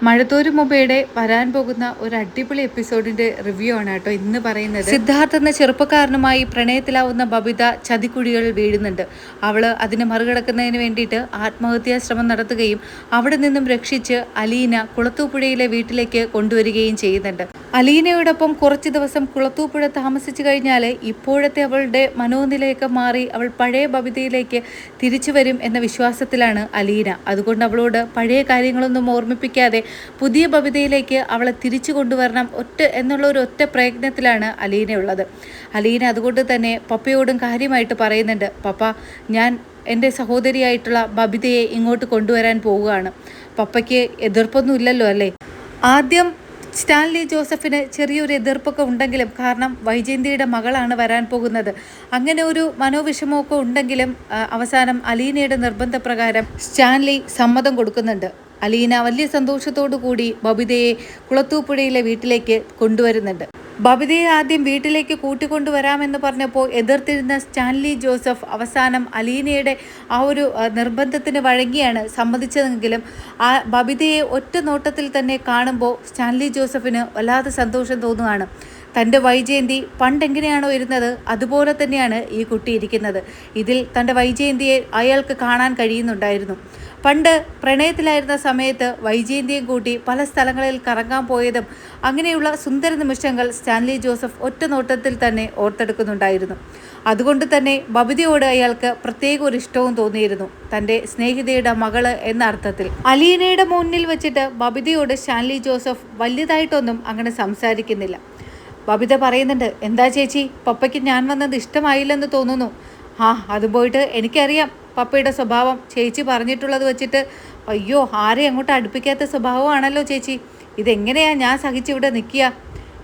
മഴത്തോരു മുമ്പയുടെ വരാൻ പോകുന്ന ഒരു അടിപൊളി എപ്പിസോഡിന്റെ റിവ്യൂ ആണ് കേട്ടോ ഇന്ന് പറയുന്നത്. സിദ്ധാർത്ഥ് എന്ന ചെറുപ്പക്കാരനുമായി പ്രണയത്തിലാവുന്ന ബബിത ചതിക്കുഴികൾ വീഴുന്നുണ്ട്. അവള് അതിനെ മറികടക്കുന്നതിന് വേണ്ടിയിട്ട് ആത്മഹത്യാ ശ്രമം നടത്തുകയും അവിടെ നിന്നും രക്ഷിച്ച് അലീന കുളത്തൂപ്പുഴയിലെ വീട്ടിലേക്ക് കൊണ്ടുവരികയും ചെയ്യുന്നുണ്ട്. അലീനയോടൊപ്പം കുറച്ച് ദിവസം കുളത്തൂപ്പുഴ താമസിച്ചു കഴിഞ്ഞാൽ ഇപ്പോഴത്തെ അവളുടെ മനോനിലയൊക്കെ മാറി അവൾ പഴയ ബബിതയിലേക്ക് തിരിച്ചു വരും എന്ന വിശ്വാസത്തിലാണ് അലീന. അതുകൊണ്ട് അവളോട് പഴയ കാര്യങ്ങളൊന്നും ഓർമ്മിപ്പിക്കാതെ പുതിയ ബബിതയിലേക്ക് അവളെ തിരിച്ചു കൊണ്ടുവരണം എന്നുള്ള ഒരു ഒറ്റ പ്രയത്നത്തിലാണ് അലീനയുള്ളത്. അലീന അതുകൊണ്ട് തന്നെ പപ്പയോടും കാര്യമായിട്ട് പറയുന്നുണ്ട്, പപ്പ ഞാൻ എൻ്റെ സഹോദരിയായിട്ടുള്ള ബബിതയെ ഇങ്ങോട്ട് കൊണ്ടുവരാൻ പോവുകയാണ്. പപ്പയ്ക്ക് എതിർപ്പൊന്നും ഇല്ലല്ലോ അല്ലേ? ആദ്യം സ്റ്റാൻലി ജോസഫിന് ചെറിയൊരു എതിർപ്പൊക്കെ ഉണ്ടെങ്കിലും, കാരണം വൈജയന്തിയുടെ മകളാണ് വരാൻ പോകുന്നത്, അങ്ങനെ ഒരു മനോവിഷമമൊക്കെ ഉണ്ടെങ്കിലും അവസാനം അലീനയുടെ നിർബന്ധപ്രകാരം സ്റ്റാൻലി സമ്മതം കൊടുക്കുന്നുണ്ട്. അലീന വലിയ സന്തോഷത്തോടു കൂടി ബബിതയെ കുളത്തൂപ്പുഴയിലെ വീട്ടിലേക്ക് കൊണ്ടുവരുന്നുണ്ട്. ബബിതയെ ആദ്യം വീട്ടിലേക്ക് കൂട്ടിക്കൊണ്ടുവരാമെന്ന് പറഞ്ഞപ്പോൾ എതിർത്തിരുന്ന സ്റ്റാൻലി ജോസഫ് അവസാനം അലീനയുടെ ആ ഒരു നിർബന്ധത്തിന് വഴങ്ങിയാണ് സമ്മതിച്ചതെങ്കിലും ആ ബബിതയെ ഒറ്റ നോട്ടത്തിൽ തന്നെ കാണുമ്പോൾ സ്റ്റാൻലി ജോസഫിന് വല്ലാതെ സന്തോഷം തോന്നുകയാണ്. തൻ്റെ വൈജയന്തി പണ്ടെങ്ങനെയാണോ ഇരുന്നത് അതുപോലെ തന്നെയാണ് ഈ കുട്ടി ഇരിക്കുന്നത്. ഇതിൽ തൻ്റെ വൈജയന്തിയെ അയാൾക്ക് കാണാൻ കഴിയുന്നുണ്ടായിരുന്നു. പണ്ട് പ്രണയത്തിലായിരുന്ന സമയത്ത് വൈജയന്തിയും കൂട്ടി പല സ്ഥലങ്ങളിൽ കറങ്ങാൻ പോയതും അങ്ങനെയുള്ള സുന്ദര നിമിഷങ്ങൾ സ്റ്റാൻലി ജോസഫ് ഒറ്റ നോട്ടത്തിൽ തന്നെ ഓർത്തെടുക്കുന്നുണ്ടായിരുന്നു. അതുകൊണ്ട് തന്നെ ബബിതയോട് അയാൾക്ക് പ്രത്യേക ഒരു ഇഷ്ടവും തോന്നിയിരുന്നു, തൻ്റെ സ്നേഹിതയുടെ മകള് എന്ന അർത്ഥത്തിൽ. അലീനയുടെ മുന്നിൽ വെച്ചിട്ട് ബബിതയോട് സ്റ്റാൻലി ജോസഫ് വലിയതായിട്ടൊന്നും അങ്ങനെ സംസാരിക്കുന്നില്ല. ബബിത പറയുന്നുണ്ട്, എന്താ ചേച്ചി, പപ്പയ്ക്ക് ഞാൻ വന്നത് ഇഷ്ടമായില്ലെന്ന് തോന്നുന്നു. അത് പോയിട്ട് എനിക്കറിയാം പപ്പയുടെ സ്വഭാവം. ചേച്ചി പറഞ്ഞിട്ടുള്ളത് വെച്ചിട്ട് അയ്യോ ആരെയും അങ്ങോട്ട് അടുപ്പിക്കാത്ത സ്വഭാവമാണല്ലോ ചേച്ചി. ഇതെങ്ങനെയാ ഞാൻ സഹിച്ചിവിടെ നിൽക്കുക?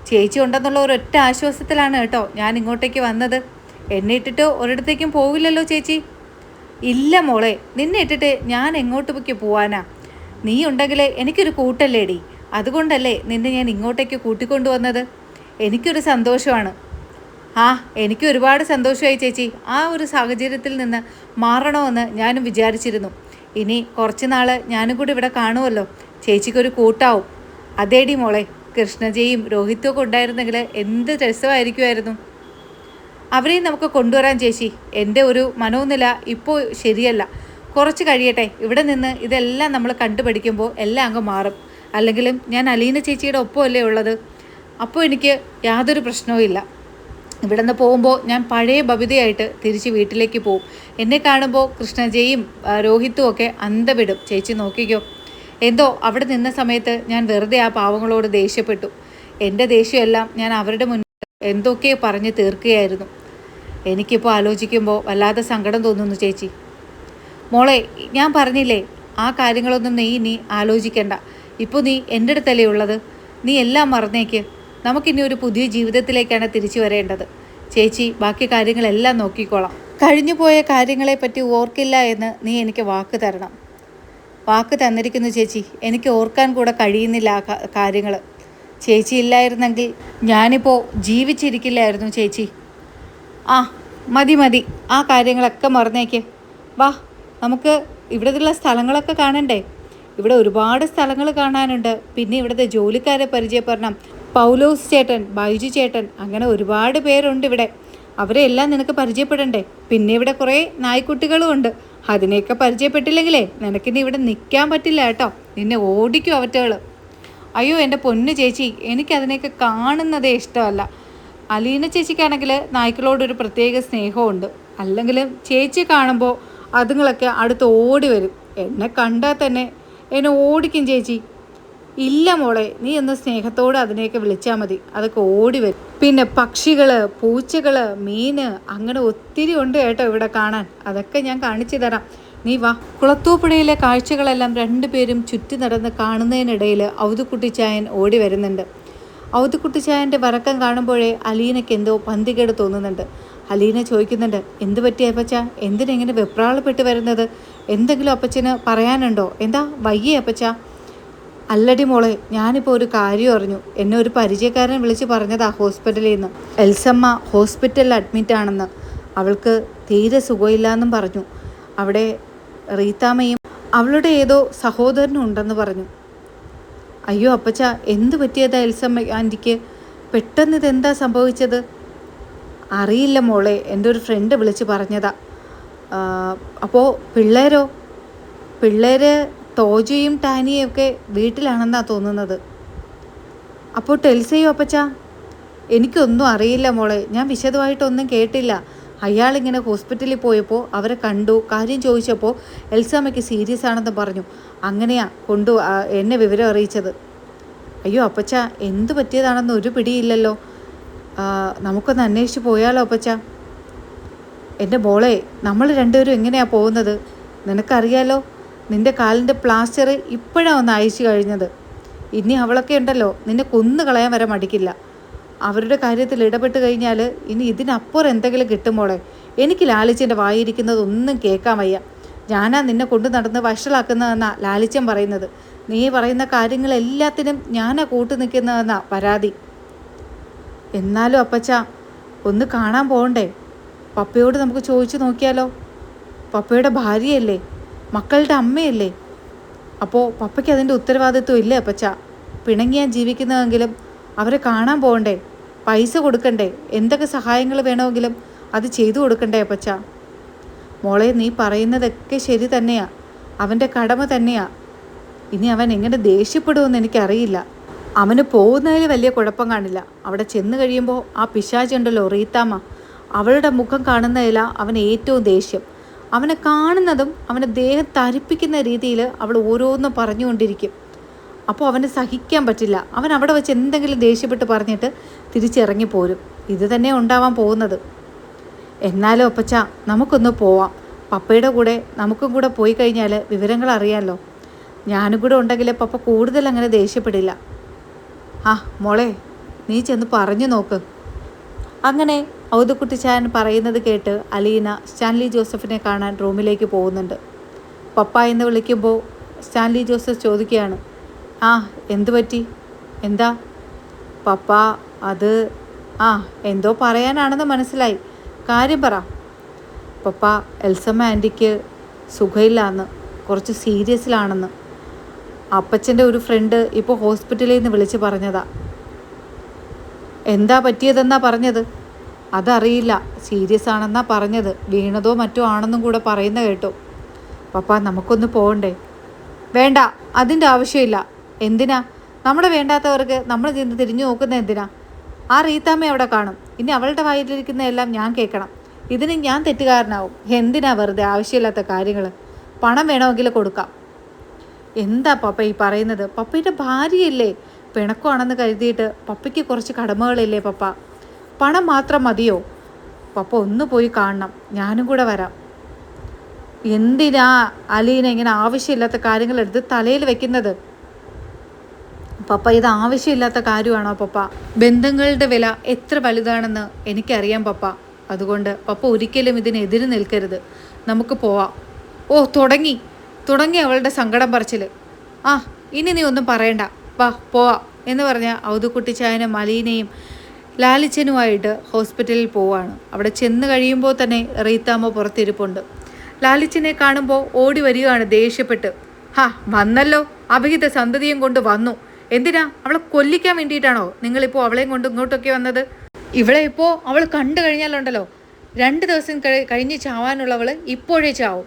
ചേച്ചി ഉണ്ടെന്നുള്ള ഒരൊറ്റ ആശ്വാസത്തിലാണ് കേട്ടോ ഞാൻ ഇങ്ങോട്ടേക്ക് വന്നത്. എന്നെ ഇട്ടിട്ട് ഒരിടത്തേക്കും പോവില്ലല്ലോ ചേച്ചി? ഇല്ല മോളെ, നിന്നെ ഇട്ടിട്ട് ഞാൻ എങ്ങോട്ടേക്ക് പോവാനാ? നീ ഉണ്ടെങ്കിൽ എനിക്കൊരു കൂട്ടല്ലേടി, അതുകൊണ്ടല്ലേ നിന്നെ ഞാൻ ഇങ്ങോട്ടേക്ക് കൂട്ടിക്കൊണ്ടുവന്നത്. എനിക്കൊരു സന്തോഷമാണ്. എനിക്ക് ഒരുപാട് സന്തോഷമായി ചേച്ചി. ആ ഒരു സാഹചര്യത്തിൽ നിന്ന് മാറണമെന്ന് ഞാനും വിചാരിച്ചിരുന്നു. ഇനി കുറച്ച് നാൾ ഞാനും കൂടി ഇവിടെ കാണുമല്ലോ, ചേച്ചിക്കൊരു കൂട്ടാവും. അതേടി മോളെ, കൃഷ്ണജയും രോഹിത്തും ഒക്കെ ഉണ്ടായിരുന്നെങ്കിൽ എന്ത് രസമായിരിക്കുമായിരുന്നു. അവരെയും നമുക്ക് കൊണ്ടുവരാൻ ചേച്ചി. എൻ്റെ ഒരു മനോനില ഇപ്പോൾ ശരിയല്ല, കുറച്ച് കഴിയട്ടെ. ഇവിടെ നിന്ന് ഇതെല്ലാം നമ്മൾ കണ്ടുപഠിക്കുമ്പോൾ എല്ലാം അങ്ങ് മാറും. അല്ലെങ്കിലും ഞാൻ അലീന ചേച്ചിയുടെ ഒപ്പമല്ലേ ഉള്ളത്, അപ്പോൾ എനിക്ക് യാതൊരു പ്രശ്നവും ഇല്ല. ഇവിടെ നിന്ന് പോകുമ്പോൾ ഞാൻ പഴയ ബബിതയായിട്ട് തിരിച്ച് വീട്ടിലേക്ക് പോകും. എന്നെ കാണുമ്പോൾ കൃഷ്ണജയും രോഹിത്തും ഒക്കെ അന്തവിടും. ചേച്ചി നോക്കിക്കോ. എന്തോ അവിടെ നിന്ന സമയത്ത് ഞാൻ വെറുതെ ആ പാവങ്ങളോട് ദേഷ്യപ്പെട്ടു. എൻ്റെ ദേഷ്യമെല്ലാം ഞാൻ അവരുടെ മുന്നിൽ എന്തൊക്കെ പറഞ്ഞ് തീർക്കുകയായിരുന്നു. എനിക്കിപ്പോൾ ആലോചിക്കുമ്പോൾ വല്ലാതെ സങ്കടം തോന്നുന്നു ചേച്ചി. മോളെ, ഞാൻ പറഞ്ഞില്ലേ, ആ കാര്യങ്ങളൊന്നും നീ ആലോചിക്കണ്ട. ഇപ്പോൾ നീ എൻ്റെ അടുത്തല്ലേ ഉള്ളത്. നീ എല്ലാം മറന്നേക്ക്. നമുക്കിനി ഒരു പുതിയ ജീവിതത്തിലേക്കാണ് തിരിച്ചു വരേണ്ടത്. ചേച്ചി ബാക്കി കാര്യങ്ങളെല്ലാം നോക്കിക്കോളാം. കഴിഞ്ഞു പോയ കാര്യങ്ങളെപ്പറ്റി ഓർക്കില്ല എന്ന് നീ എനിക്ക് വാക്ക് തരണം. വാക്ക് തന്നിരിക്കുന്നു ചേച്ചി. എനിക്ക് ഓർക്കാൻ കൂടെ കഴിയുന്നില്ല ആ കാര്യങ്ങൾ. ചേച്ചി ഇല്ലായിരുന്നെങ്കിൽ ഞാനിപ്പോൾ ജീവിച്ചിരിക്കില്ലായിരുന്നു ചേച്ചി. മതി, ആ കാര്യങ്ങളൊക്കെ മറന്നേക്ക്. വാ, നമുക്ക് ഇവിടുത്തെ സ്ഥലങ്ങളൊക്കെ കാണണ്ടേ? ഇവിടെ ഒരുപാട് സ്ഥലങ്ങൾ കാണാനുണ്ട്. പിന്നെ ഇവിടുത്തെ ജോലിക്കാരെ പരിചയപ്പെടണം. പൗലോസ് ചേട്ടൻ, ബൈജു ചേട്ടൻ, അങ്ങനെ ഒരുപാട് പേരുണ്ട് ഇവിടെ. അവരെ എല്ലാം നിനക്ക് പരിചയപ്പെടണ്ടേ? പിന്നെ ഇവിടെ കുറേ നായ്ക്കുട്ടികളും ഉണ്ട്. അതിനെയൊക്കെ പരിചയപ്പെട്ടില്ലെങ്കിലേ നിനക്കിനി ഇവിടെ നിൽക്കാൻ പറ്റില്ല കേട്ടോ. നിന്നെ ഓടിക്കും അവറ്റകൾ. അയ്യോ എൻ്റെ പൊന്നു ചേച്ചി, എനിക്കതിനെയൊക്കെ കാണുന്നതേ ഇഷ്ടമല്ല. അലീന ചേച്ചിക്കാണെങ്കിൽ നായ്ക്കളോടൊരു പ്രത്യേക സ്നേഹമുണ്ട്. അല്ലെങ്കിലും ചേച്ചി കാണുമ്പോൾ അതുങ്ങളൊക്കെ അടുത്ത് ഓടി വരും. എന്നെ കണ്ടാൽ തന്നെ എന്നെ ഓടിക്കും ചേച്ചി. ഇല്ല മോളെ, നീ ഒന്ന് സ്നേഹത്തോടെ അതിനെയൊക്കെ വിളിച്ചാൽ മതി, അതൊക്കെ ഓടി വരും. പിന്നെ പക്ഷികൾ, പൂച്ചകൾ, മീന്, അങ്ങനെ ഒത്തിരി ഉണ്ട് കേട്ടോ ഇവിടെ കാണാൻ. അതൊക്കെ ഞാൻ കാണിച്ചു തരാം, നീ വാ. കുളത്തൂപ്പുഴയിലെ കാഴ്ചകളെല്ലാം രണ്ടുപേരും ചുറ്റി നടന്ന് കാണുന്നതിനിടയിൽ ഔതുക്കുട്ടിച്ചായൻ ഓടി വരുന്നുണ്ട്. ഔതുക്കുട്ടിച്ചായൻ്റെ വറക്കം കാണുമ്പോഴേ അലീനയ്ക്ക് എന്തോ പന്തികേട് തോന്നുന്നുണ്ട്. അലീന ചോദിക്കുന്നുണ്ട്, എന്ത് പറ്റി അപ്പച്ച? എന്തിനെങ്ങനെ വെപ്രാളപ്പെട്ട് വരുന്നത്? എന്തെങ്കിലും അപ്പച്ചന് പറയാനുണ്ടോ? എന്താ വയ്യേ അപ്പച്ച? അല്ലടി മോളെ, ഞാനിപ്പോൾ ഒരു കാര്യം അറിഞ്ഞു. എന്നെ ഒരു പരിചയക്കാരൻ വിളിച്ച് പറഞ്ഞതാ ഹോസ്പിറ്റലിൽ നിന്ന്. എൽസമ്മ ഹോസ്പിറ്റലിൽ അഡ്മിറ്റാണെന്ന്. അവൾക്ക് തീരെ സുഖമില്ലാന്നും പറഞ്ഞു. അവിടെ റീത്താമ്മയും അവളുടെ ഏതോ സഹോദരനും ഉണ്ടെന്ന് പറഞ്ഞു. അയ്യോ അപ്പച്ച, എന്ത് പറ്റിയതാ എൽസമ്മ ആൻറ്റിക്ക്? പെട്ടെന്ന് ഇതെന്താ സംഭവിച്ചത്? അറിയില്ല മോളെ, എൻ്റെ ഒരു ഫ്രണ്ട് വിളിച്ച് പറഞ്ഞതാ. അപ്പോൾ പിള്ളേരോ? പിള്ളേർ തോജയും ടാനിയും ഒക്കെ വീട്ടിലാണെന്നാണ് തോന്നുന്നത്. അപ്പോൾ ടെൽസയോ അപ്പച്ച? എനിക്കൊന്നും അറിയില്ല മോളെ, ഞാൻ വിശദമായിട്ടൊന്നും കേട്ടില്ല. അയാളിങ്ങനെ ഹോസ്പിറ്റലിൽ പോയപ്പോൾ അവരെ കണ്ടു, കാര്യം ചോദിച്ചപ്പോൾ എൽസാമ്മയ്ക്ക് സീരിയസ് ആണെന്ന് പറഞ്ഞു. അങ്ങനെയാ എന്നെ വിവരം അറിയിച്ചത്. അയ്യോ അപ്പച്ച, എന്ത് പറ്റിയതാണെന്ന് ഒരു പിടിയില്ലല്ലോ. നമുക്കൊന്ന് അന്വേഷിച്ച് പോയാലോ അപ്പച്ച? എൻ്റെ മോളെ, നമ്മൾ രണ്ടുപേരും എങ്ങനെയാണ് പോകുന്നത്? നിനക്കറിയാലോ, നിൻ്റെ കാലിൻ്റെ പ്ലാസ്റ്റർ ഇപ്പോഴാണ് ഒന്ന് അയച്ചു കഴിഞ്ഞത്. ഇനി അവളൊക്കെ ഉണ്ടല്ലോ, നിന്നെ കൊന്നു കളയാൻ വരെ മടിക്കില്ല. അവരുടെ കാര്യത്തിൽ ഇടപെട്ട് കഴിഞ്ഞാൽ ഇനി ഇതിനപ്പുറം എന്തെങ്കിലും കിട്ടും മോളെ. എനിക്ക് ലാലിച്ചൻ്റെ വായിരിക്കുന്നത് ഒന്നും കേൾക്കാൻ വയ്യ. ഞാനാ നിന്നെ കൊണ്ടു നടന്ന് വഷളാക്കുന്നതെന്നാ ലാലിച്ചൻ പറയുന്നത്. നീ പറയുന്ന കാര്യങ്ങളെല്ലാത്തിനും ഞാനാ കൂട്ടു നിൽക്കുന്നതെന്നാ പരാതി. എന്നാലും അപ്പച്ച, ഒന്ന് കാണാൻ പോകണ്ടേ? പപ്പയോട് നമുക്ക് ചോദിച്ചു നോക്കിയാലോ? പപ്പയുടെ ഭാര്യയല്ലേ, മക്കളുടെ അമ്മയല്ലേ. അപ്പോൾ പപ്പയ്ക്ക് അതിൻ്റെ ഉത്തരവാദിത്വം ഇല്ലേ അപ്പച്ച? പിണങ്ങിയാൻ ജീവിക്കുന്നതെങ്കിലും അവരെ കാണാൻ പോകണ്ടേ? പൈസ കൊടുക്കണ്ടേ? എന്തൊക്കെ സഹായങ്ങൾ വേണമെങ്കിലും അത് ചെയ്തു കൊടുക്കണ്ടേ അപ്പച്ച? മോളെ, നീ പറയുന്നതൊക്കെ ശരി തന്നെയാ, അവൻ്റെ കടമ തന്നെയാ. ഇനി അവൻ എങ്ങനെ ദേഷ്യപ്പെടുമെന്ന് എനിക്കറിയില്ല. അവന് പോകുന്നതിൽ വലിയ കുഴപ്പം കാണില്ല. അവിടെ ചെന്ന് കഴിയുമ്പോൾ ആ പിശാചുണ്ടല്ലോ റീത്താമ്മ, അവളുടെ മുഖം കാണുന്നതില അവന് ഏറ്റവും ദേഷ്യം. അവനെ കാണുന്നതും അവനെ ദേഹം തരിപ്പിക്കുന്ന രീതിയിൽ അവൾ ഓരോന്നും പറഞ്ഞുകൊണ്ടിരിക്കും. അപ്പോൾ അവന് സഹിക്കാൻ പറ്റില്ല. അവൻ അവിടെ വെച്ച് എന്തെങ്കിലും ദേഷ്യപ്പെട്ട് പറഞ്ഞിട്ട് തിരിച്ചിറങ്ങിപ്പോരും. ഇത് തന്നെ ഉണ്ടാവാൻ പോകുന്നത്. എന്നാലും അപ്പച്ച, നമുക്കൊന്ന് പോവാം. പപ്പയുടെ കൂടെ നമുക്കും കൂടെ പോയി കഴിഞ്ഞാൽ വിവരങ്ങൾ അറിയാമല്ലോ. ഞാനും കൂടെ ഉണ്ടെങ്കിൽ പപ്പ കൂടുതൽ അങ്ങനെ ദേഷ്യപ്പെടില്ല. മോളെ, നീ ചെന്ന് പറഞ്ഞു നോക്ക്. അങ്ങനെ ഔതുക്കുട്ടിച്ചായൻ പറയുന്നത് കേട്ട് അലീന സ്റ്റാൻലി ജോസഫിനെ കാണാൻ റൂമിലേക്ക് പോകുന്നുണ്ട്. പപ്പ എന്ന് വിളിക്കുമ്പോൾ സ്റ്റാൻലി ജോസഫ് ചോദിക്കുകയാണ്, എന്തു പറ്റി? എന്താ പപ്പ? അത് എന്തോ പറയാനാണെന്ന് മനസ്സിലായി. കാര്യം പറ. പപ്പ, എൽസമ്മ ആൻറ്റിക്ക് സുഖമില്ലാന്ന്, കുറച്ച് സീരിയസിലാണെന്ന് അപ്പച്ചൻ്റെ ഒരു ഫ്രണ്ട് ഇപ്പോൾ ഹോസ്പിറ്റലിൽ നിന്ന് വിളിച്ച് പറഞ്ഞതാ. എന്താ പറ്റിയതെന്നാ പറഞ്ഞത്? അതറിയില്ല, സീരിയസ് ആണെന്നാ പറഞ്ഞത്. വീണതോ മറ്റോ ആണെന്നും കൂടെ പറയുന്ന കേട്ടോ. പപ്പ, നമുക്കൊന്ന് പോകണ്ടേ? വേണ്ട, അതിൻ്റെ ആവശ്യമില്ല. എന്തിനാ? നമ്മുടെ വേണ്ടാത്തവർക്ക് നമ്മൾ ചെന്ന് തിരിഞ്ഞു നോക്കുന്ന എന്തിനാ? ആ റീത്താമ്മ അവിടെ കാണും. ഇനി അവളുടെ വായിലിരിക്കുന്നതെല്ലാം ഞാൻ കേൾക്കണം. ഇതിന് ഞാൻ തെറ്റുകാരനാവും. എന്തിനാ വെറുതെ ആവശ്യമില്ലാത്ത കാര്യങ്ങൾ? പണം വേണമെങ്കിൽ കൊടുക്കാം. എന്താ പപ്പ ഈ പറയുന്നത്? പപ്പയുടെ ഭാര്യയല്ലേ, പിണക്കമാണെന്ന് കരുതിയിട്ട് പപ്പയ്ക്ക് കുറച്ച് കടമകളില്ലേ പപ്പ? പണം മാത്രം മതിയോ? പപ്പ ഒന്ന് പോയി കാണണം, ഞാനും കൂടെ വരാം. എന്തിനാ അലീന ഇങ്ങനെ ആവശ്യമില്ലാത്ത കാര്യങ്ങൾ എടുത്ത് തലയിൽ വെക്കുന്നത്? പപ്പ, ഇത് ആവശ്യമില്ലാത്ത കാര്യമാണോ പപ്പ? ബന്ധങ്ങളുടെ വില എത്ര വലുതാണെന്ന് എനിക്കറിയാം പപ്പ. അതുകൊണ്ട് പപ്പ ഒരിക്കലും ഇതിനെതിരെ നിൽക്കരുത്. നമുക്ക് പോവാം. തുടങ്ങി അവളുടെ സങ്കടം പറച്ചിൽ. ഇനി നീ ഒന്നും പറയണ്ട, വാ പോവാം എന്ന് പറഞ്ഞ ഔതുക്കുട്ടിച്ചായനും അലീനയും ലാലിച്ചനുമായിട്ട് ഹോസ്പിറ്റലിൽ പോവാണ്. അവിടെ ചെന്ന് കഴിയുമ്പോൾ തന്നെ റീത്താമ്മ പുറത്തിരിപ്പുണ്ട്. ലാലിച്ചനെ കാണുമ്പോൾ ഓടി വരികയാണ് ദേഷ്യപ്പെട്ട്. വന്നല്ലോ, അഭിഹിത സന്തതിയും കൊണ്ട് വന്നു. എന്തിനാ? അവളെ കൊല്ലിക്കാൻ വേണ്ടിയിട്ടാണോ നിങ്ങളിപ്പോൾ അവളെയും കൊണ്ട് ഇങ്ങോട്ടൊക്കെ വന്നത്? ഇവിടെ ഇപ്പോൾ അവൾ കണ്ടു കഴിഞ്ഞാലുണ്ടല്ലോ, 2 ദിവസം കഴിഞ്ഞ് ചാവാനുള്ളവൾ ഇപ്പോഴേ ചാവും.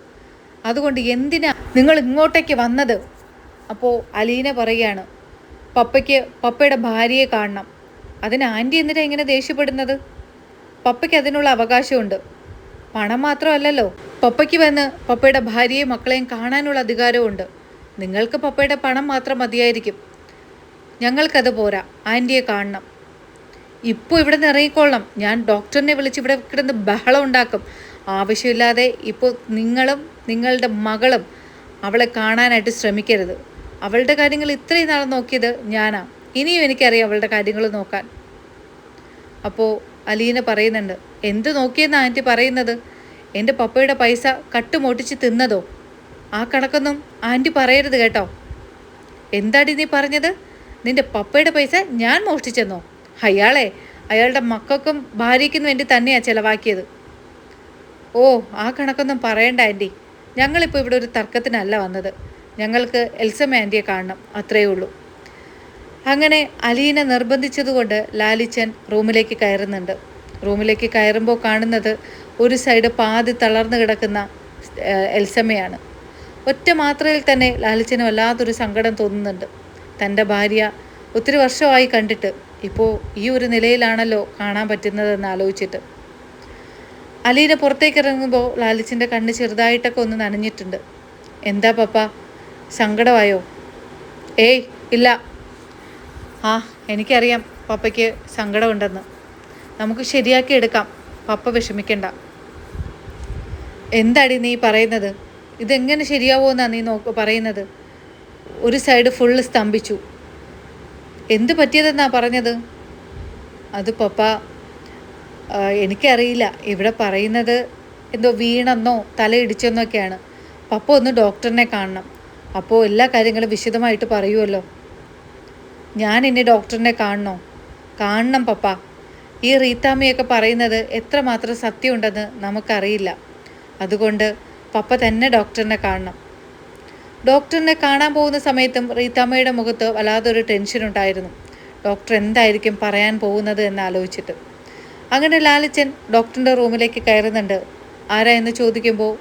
അതുകൊണ്ട് എന്തിനാ നിങ്ങൾ ഇങ്ങോട്ടേക്ക് വന്നത്? അപ്പോൾ അലീന പറയുകയാണ്, പപ്പയുടെ ഭാര്യയെ കാണണം. അതിന് ആൻറ്റി എന്തിനാ ഇങ്ങനെ ദേഷ്യപ്പെടുന്നത്? പപ്പയ്ക്ക് അതിനുള്ള അവകാശമുണ്ട്. പണം മാത്രമല്ലല്ലോ, പപ്പയ്ക്ക് വന്ന് പപ്പയുടെ ഭാര്യയും മക്കളെയും കാണാനുള്ള അധികാരമുണ്ട്. നിങ്ങൾക്ക് പപ്പയുടെ പണം മാത്രം മതിയായിരിക്കും, ഞങ്ങൾക്കത് പോരാ. ആൻറ്റിയെ കാണണം. ഇപ്പോൾ ഇവിടെ നിന്ന് ഇറങ്ങിക്കൊള്ളണം. ഞാൻ ഡോക്ടറിനെ വിളിച്ച് ഇവിടെ കിടന്ന് ബഹളം ഉണ്ടാക്കും. ആവശ്യമില്ലാതെ ഇപ്പോൾ നിങ്ങളും നിങ്ങളുടെ മകളും അവളെ കാണാനായിട്ട് ശ്രമിക്കരുത്. അവളുടെ കാര്യങ്ങൾ ഇത്രയും നാൾ നോക്കിയത് ഞാനാ. ഇനിയും എനിക്കറിയാം അവളുടെ കാര്യങ്ങൾ നോക്കാൻ. അപ്പോൾ അലീന പറയുന്നുണ്ട്, എന്ത് നോക്കിയെന്നാണ് ആൻറ്റി പറയുന്നത്? എൻ്റെ പപ്പയുടെ പൈസ കട്ടുമൊട്ടിച്ച് തിന്നതോ? ആ കണക്കൊന്നും ആൻറ്റി പറയരുത് കേട്ടോ. എന്താടി നീ പറഞ്ഞത്? നിൻ്റെ പപ്പയുടെ പൈസ ഞാൻ മോഷ്ടിച്ചെന്നോ? അയാളുടെ മക്കൾക്കും ഭാര്യയ്ക്കും വേണ്ടി തന്നെയാണ് ചിലവാക്കിയത്. ആ കണക്കൊന്നും പറയണ്ട ആൻറ്റി. ഞങ്ങളിപ്പോൾ ഇവിടെ ഒരു തർക്കത്തിനല്ല വന്നത്. ഞങ്ങൾക്ക് എൽസമ്മ ആൻറ്റിയെ കാണണം, അത്രയേ ഉള്ളൂ. അങ്ങനെ അലീനെ നിർബന്ധിച്ചതുകൊണ്ട് ലാലിച്ചൻ റൂമിലേക്ക് കയറുന്നുണ്ട്. റൂമിലേക്ക് കയറുമ്പോൾ കാണുന്നത് ഒരു സൈഡ് പാതി തളർന്നു കിടക്കുന്ന എൽസമ്മയാണ്. ഒറ്റ മാത്രയിൽ തന്നെ ലാലിച്ചന് വല്ലാത്തൊരു സങ്കടം തോന്നുന്നുണ്ട്. തൻ്റെ ഭാര്യ ഒത്തിരി വർഷമായി കണ്ടിട്ട് ഇപ്പോൾ ഈ ഒരു നിലയിലാണല്ലോ കാണാൻ പറ്റുന്നതെന്ന് ആലോചിച്ചിട്ട്. അലീന പുറത്തേക്ക് ഇറങ്ങുമ്പോൾ ലാലിച്ചൻ്റെ കണ്ണ് ചെറുതായിട്ടൊക്കെ ഒന്ന് നനഞ്ഞിട്ടുണ്ട്. എന്താ പപ്പ, സങ്കടമായോ? ഏയ് ഇല്ല. ആ, എനിക്കറിയാം പപ്പയ്ക്ക് സങ്കടമുണ്ടെന്ന്. നമുക്ക് ശരിയാക്കി എടുക്കാം, പപ്പ വിഷമിക്കണ്ട. എന്താടി നീ പറയുന്നത്? ഇതെങ്ങനെ ശരിയാവുമെന്നാണ് നീ പറയുന്നത്? ഒരു സൈഡ് ഫുള്ള് സ്തംഭിച്ചു. എന്ത് പറ്റിയതെന്നാ പറഞ്ഞത്? അത് പപ്പ, എനിക്കറിയില്ല. ഇവിടെ പറയുന്നത് എന്തോ വീണെന്നോ തലയിടിച്ചെന്നൊക്കെയാണ്. പപ്പ ഒന്ന് ഡോക്ടറിനെ കാണണം. അപ്പോൾ എല്ലാ കാര്യങ്ങളും വിശദമായിട്ട് പറയുമല്ലോ. ഞാൻ ഇനി ഡോക്ടറിനെ കാണണം പപ്പ. ഈ റീത്താമ്മയൊക്കെ പറയുന്നത് എത്രമാത്രം സത്യമുണ്ടെന്ന് നമുക്കറിയില്ല. അതുകൊണ്ട് പപ്പ തന്നെ ഡോക്ടറിനെ കാണണം. ഡോക്ടറിനെ കാണാൻ പോകുന്ന സമയത്തും റീത്താമ്മയുടെ മുഖത്ത് വല്ലാതൊരു ടെൻഷൻ ഉണ്ടായിരുന്നു. ഡോക്ടർ എന്തായിരിക്കും പറയാൻ പോകുന്നത് എന്ന് ആലോചിച്ചിട്ട്. അങ്ങനെ ലാലിച്ചൻ ഡോക്ടറിൻ്റെ റൂമിലേക്ക് കയറുന്നുണ്ട്. ആരാ എന്ന് ചോദിക്കുമ്പോൾ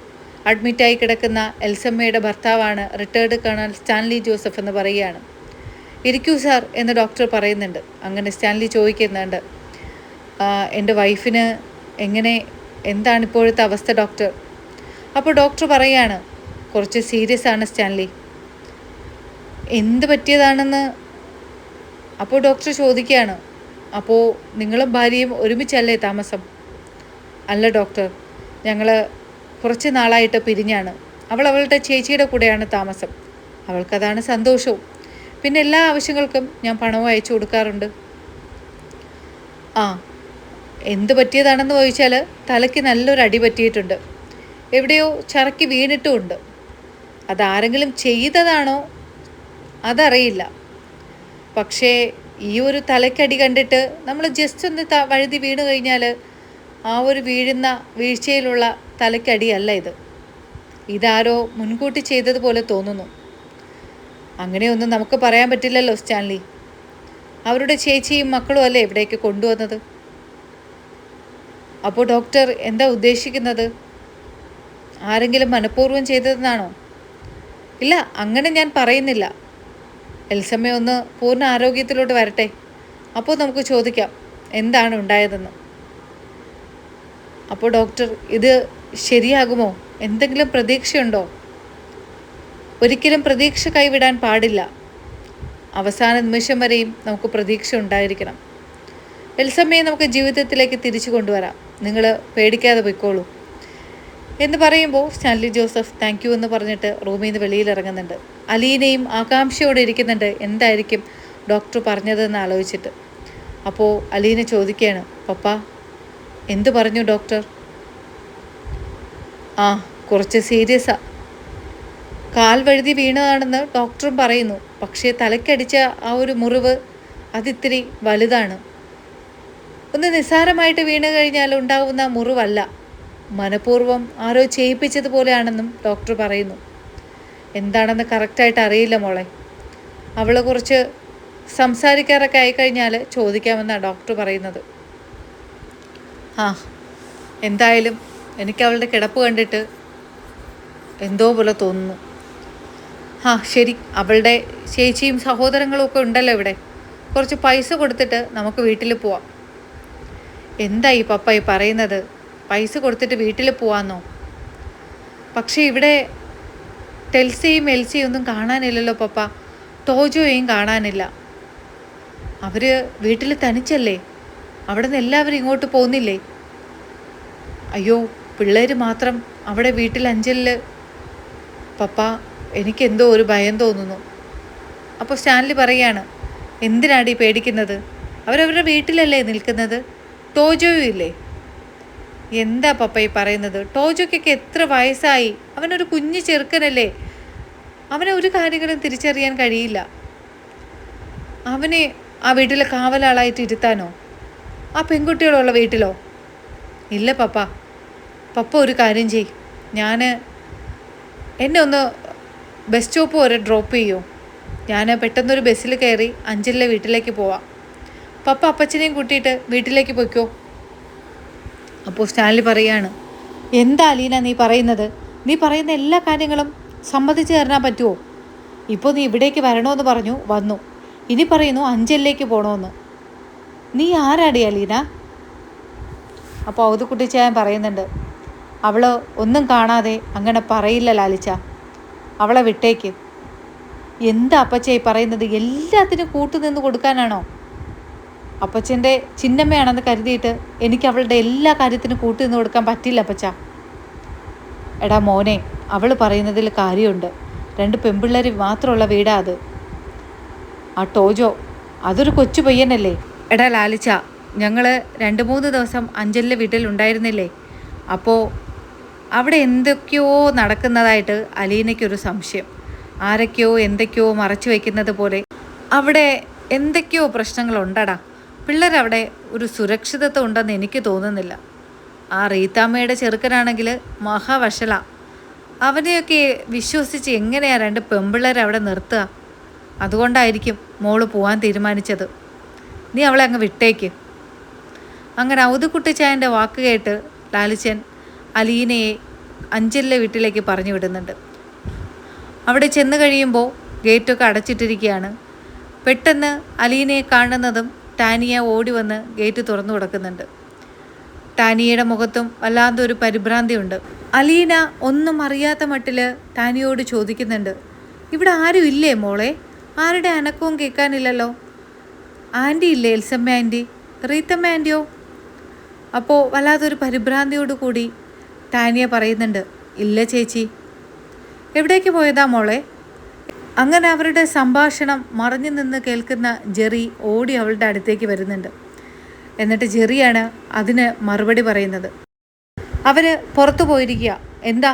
അഡ്മിറ്റായി കിടക്കുന്ന എൽസമ്മയുടെ ഭർത്താവാണ് റിട്ടയർഡ് കേണൽ സ്റ്റാൻലി ജോസഫ് എന്ന് പറയുകയാണ്. ഇരിക്കൂ സാർ എന്ന് ഡോക്ടർ പറയുന്നുണ്ട്. അങ്ങനെ സ്റ്റാൻലി ചോദിക്കുന്നുണ്ട്, എൻ്റെ വൈഫിന് എന്താണ് ഇപ്പോഴത്തെ അവസ്ഥ ഡോക്ടർ? അപ്പോൾ ഡോക്ടർ പറയുകയാണ്, കുറച്ച് സീരിയസ് ആണ് സ്റ്റാൻലി. എന്ത് പറ്റിയതാണെന്ന് അപ്പോൾ ഡോക്ടർ ചോദിക്കുകയാണ്. അപ്പോൾ നിങ്ങളും ഭാര്യയും ഒരുമിച്ചല്ലേ താമസം? അല്ല ഡോക്ടർ, ഞങ്ങൾ കുറച്ച് നാളായിട്ട് പിരിഞ്ഞാണ്. അവളുടെ ചേച്ചിയുടെ കൂടെയാണ് താമസം. അവൾക്കതാണ് സന്തോഷവും. പിന്നെ എല്ലാ ആവശ്യങ്ങൾക്കും ഞാൻ പണവും അയച്ചു കൊടുക്കാറുണ്ട്. ആ, എന്ത് പറ്റിയതാണെന്ന് ചോദിച്ചാൽ തലയ്ക്ക് നല്ലൊരു അടി പറ്റിയിട്ടുണ്ട്. എവിടെയോ ചറക്കി വീണിട്ടുമുണ്ട്. അതാരെങ്കിലും ചെയ്തതാണോ അതറിയില്ല. പക്ഷേ ഈ ഒരു തലയ്ക്കടി കണ്ടിട്ട് നമ്മൾ ജസ്റ്റ് ഒന്ന് വഴുതി വീണ് കഴിഞ്ഞാൽ ആ ഒരു വീഴുന്ന വീഴ്ചയിലുള്ള തലയ്ക്കടിയല്ല ഇത്. ഇതാരോ മുൻകൂട്ടി ചെയ്തതുപോലെ തോന്നുന്നു. അങ്ങനെയൊന്നും നമുക്ക് പറയാൻ പറ്റില്ലല്ലോ സ്റ്റാൻലി. അവരുടെ ചേച്ചിയും മക്കളും അല്ലേ ഇവിടേക്ക് കൊണ്ടുവന്നത്. അപ്പോൾ ഡോക്ടർ എന്താ ഉദ്ദേശിക്കുന്നത്? ആരെങ്കിലും മനഃപൂർവ്വം ചെയ്തതെന്നാണോ? ഇല്ല, അങ്ങനെ ഞാൻ പറയുന്നില്ല. എൽസമ്മ ഒന്ന് പൂർണ്ണ ആരോഗ്യത്തിലോട്ട് വരട്ടെ, അപ്പോൾ നമുക്ക് ചോദിക്കാം എന്താണ് ഉണ്ടായതെന്ന്. അപ്പോൾ ഡോക്ടർ, ഇത് ശരിയാകുമോ? എന്തെങ്കിലും പ്രതീക്ഷയുണ്ടോ? ഒരിക്കലും പ്രതീക്ഷ കൈവിടാൻ പാടില്ല. അവസാന നിമിഷം വരെയും നമുക്ക് പ്രതീക്ഷ ഉണ്ടായിരിക്കണം. എൽസമ്മയെ നമുക്ക് ജീവിതത്തിലേക്ക് തിരിച്ചു കൊണ്ടുവരാം. നിങ്ങൾ പേടിക്കാതെ പോയിക്കോളൂ എന്ന് പറയുമ്പോൾ സ്റ്റാൻലി ജോസഫ് താങ്ക് യു എന്ന് പറഞ്ഞിട്ട് റൂമിൽ നിന്ന് വെളിയിലിറങ്ങുന്നുണ്ട്. അലീനയും ആകാംക്ഷയോടെ ഇരിക്കുന്നുണ്ട് എന്തായിരിക്കും ഡോക്ടർ പറഞ്ഞതെന്ന് ആലോചിച്ചിട്ട്. അപ്പോൾ അലീന ചോദിക്കുകയാണ്, പപ്പ എന്തു പറഞ്ഞു ഡോക്ടർ? ആ, കുറച്ച് സീരിയസാ. കാൽ വഴുതി വീണതാണെന്ന് ഡോക്ടറും പറയുന്നു. പക്ഷേ തലയ്ക്കടിച്ച ആ ഒരു മുറിവ് അതിത്തിരി വലുതാണ്. ഒന്ന് നിസ്സാരമായിട്ട് വീണ് കഴിഞ്ഞാൽ ഉണ്ടാകുന്ന മുറിവല്ല, മനഃപൂർവ്വം ആരോ ചെയ്യിപ്പിച്ചതുപോലെയാണെന്നും ഡോക്ടർ പറയുന്നു. എന്താണെന്ന് കറക്റ്റായിട്ട് അറിയില്ല മോളെ. അവൾ കുറച്ച് സംസാരിക്കാറൊക്കെ ആയിക്കഴിഞ്ഞാൽ ചോദിക്കാമെന്നാണ് ഡോക്ടർ പറയുന്നത്. ആ, എന്തായാലും എനിക്ക് അവളുടെ കിടപ്പ് കണ്ടിട്ട് എന്തോ പോലെ തോന്നുന്നു. ആ ശരി, അവളുടെ ചേച്ചിയും സഹോദരങ്ങളും ഒക്കെ ഉണ്ടല്ലോ ഇവിടെ. കുറച്ച് പൈസ കൊടുത്തിട്ട് നമുക്ക് വീട്ടിൽ പോവാം. എന്താ ഈ പപ്പ ഈ പറയുന്നത്? പൈസ കൊടുത്തിട്ട് വീട്ടിൽ പോവാന്നോ? പക്ഷേ ഇവിടെ ടെൽസിയും എൽസിയും ഒന്നും കാണാനില്ലല്ലോ പപ്പ. ടോജോയും കാണാനില്ല. അവർ വീട്ടിൽ തനിച്ചല്ലേ? അവിടെ നിന്ന് എല്ലാവരും ഇങ്ങോട്ട് പോകുന്നില്ലേ? അയ്യോ, പിള്ളേർ മാത്രം അവിടെ വീട്ടിൽ അഞ്ചലിൽ. പപ്പ, എനിക്കെന്തോ ഒരു ഭയം തോന്നുന്നു. അപ്പോൾ സ്റ്റാൻലി പറയാണ്, എന്തിനാടി പേടിക്കുന്നത്? അവരവരുടെ വീട്ടിലല്ലേ നിൽക്കുന്നത്. ടോജോയും ഇല്ലേ? എന്താ പപ്പ ഈ പറയുന്നത്? ടോജോയ്ക്കൊക്കെ എത്ര വയസ്സായി? അവനൊരു കുഞ്ഞു ചെറുക്കനല്ലേ. അവനെ ഒരു കാര്യങ്ങളും തിരിച്ചറിയാൻ കഴിയില്ല. അവനെ ആ വീട്ടിലെ കാവലാളായിട്ട് ഇരുത്താനോ? ആ പെൺകുട്ടികളുള്ള വീട്ടിലോ? ഇല്ല പപ്പ. പപ്പ ഒരു കാര്യം ചെയ്, എന്നെ ഒന്ന് ബസ് സ്റ്റോപ്പ് വരെ ഡ്രോപ്പ് ചെയ്യുമോ? ഞാൻ പെട്ടെന്നൊരു ബസ്സിൽ കയറി അഞ്ചലിലെ വീട്ടിലേക്ക് പോവാം. പപ്പ അപ്പച്ചനെയും കൂട്ടിയിട്ട് വീട്ടിലേക്ക് പോയിക്കോ. അപ്പോൾ സ്റ്റാൻലി പറയാണ്, എന്താ അലീന നീ പറയുന്നത്? നീ പറയുന്ന എല്ലാ കാര്യങ്ങളും സമ്മതിച്ച് തരാൻ പറ്റുമോ? ഇപ്പോൾ നീ ഇവിടേക്ക് വരണമെന്ന് പറഞ്ഞു, വന്നു. ഇനി പറയുന്നു അഞ്ചലിലേക്ക് പോകണമെന്ന്. നീ ആരാടി അലീന? അപ്പോൾ ഔതുക്കുട്ടിച്ചായൻ പറയുന്നുണ്ട്, അവൾ ഒന്നും കാണാതെ അങ്ങനെ പറയില്ല ലാലിച്ച, അവളെ വിട്ടേക്ക്. എന്താ അപ്പച്ചായി പറയുന്നത്? എല്ലാത്തിനും കൂട്ടുനിന്ന് കൊടുക്കാനാണോ? അപ്പച്ചൻ്റെ ചിന്നമ്മയാണെന്ന് കരുതിയിട്ട് എനിക്ക് അവളുടെ എല്ലാ കാര്യത്തിനും കൂട്ടുനിന്ന് കൊടുക്കാൻ പറ്റില്ല അപ്പച്ച. എടാ മോനെ, അവൾ പറയുന്നതിൽ കാര്യമുണ്ട്. 2 പെൺപിള്ളേർ മാത്രമുള്ള വീടാ അത്. ആ ടോജോ അതൊരു കൊച്ചു പയ്യനല്ലേ. എടാ ലാലിച്ച, ഞങ്ങൾ 2-3 ദിവസം അഞ്ചലിലെ വീട്ടിലുണ്ടായിരുന്നില്ലേ? അപ്പോൾ അവിടെ എന്തൊക്കെയോ നടക്കുന്നതായിട്ട് അലീനയ്ക്കൊരു സംശയം. ആരൊക്കെയോ എന്തൊക്കെയോ മറച്ചു വയ്ക്കുന്നത് പോലെ അവിടെ എന്തൊക്കെയോ പ്രശ്നങ്ങളുണ്ടടാ. പിള്ളേരവിടെ ഒരു സുരക്ഷിതത്വം ഉണ്ടെന്ന് എനിക്ക് തോന്നുന്നില്ല. ആ റീത്താമ്മയുടെ ചെറുക്കനാണെങ്കിൽ മഹാവഷള. അവനെയൊക്കെ വിശ്വസിച്ച് എങ്ങനെയാണ് 2 പെൺപിള്ളേരെ അവിടെ നിർത്തുക? അതുകൊണ്ടായിരിക്കും മോള് പോകാൻ തീരുമാനിച്ചത്. നീ അവളെ അങ്ങ് വിട്ടേക്ക്. അങ്ങനെ ഔതുക്കുട്ടിച്ചായൻ്റെ വാക്ക് കേട്ട് ലാലിച്ചൻ അലീനയെ അഞ്ചലിലെ വീട്ടിലേക്ക് പറഞ്ഞു വിടുന്നുണ്ട്. അവിടെ ചെന്ന് കഴിയുമ്പോൾ ഗേറ്റൊക്കെ അടച്ചിട്ടിരിക്കുകയാണ്. പെട്ടെന്ന് അലീനയെ കാണുന്നതും ടാനിയ ഓടി വന്ന് ഗേറ്റ് തുറന്നു കൊടുക്കുന്നുണ്ട്. ടാനിയയുടെ മുഖത്തും വല്ലാത്തൊരു പരിഭ്രാന്തിയുണ്ട്. അലീന ഒന്നും അറിയാത്ത മട്ടിൽ ടാനിയോട് ചോദിക്കുന്നുണ്ട്, ഇവിടെ ആരും ഇല്ലേ മോളെ? ആരുടെ അനക്കവും കേൾക്കാനില്ലല്ലോ. ആൻറ്റി ഇല്ലേ? എൽസമ്മ ആൻറ്റി, റീത്തമ്മ ആൻറ്റിയോ? അപ്പോൾ വല്ലാത്തൊരു പരിഭ്രാന്തിയോട് കൂടി ടാനിയ പറയുന്നുണ്ട്, ഇല്ല ചേച്ചി. എവിടേക്ക് പോയതാ മോളെ? അങ്ങനെ അവരുടെ സംഭാഷണം മറഞ്ഞു നിന്ന് കേൾക്കുന്ന ജെറി ഓടി അവളുടെ അടുത്തേക്ക് വരുന്നുണ്ട്. എന്നിട്ട് ജെറിയാണ് അതിന് മറുപടി പറയുന്നത്. അവർ പുറത്തു പോയിരിക്കുക. എന്താ?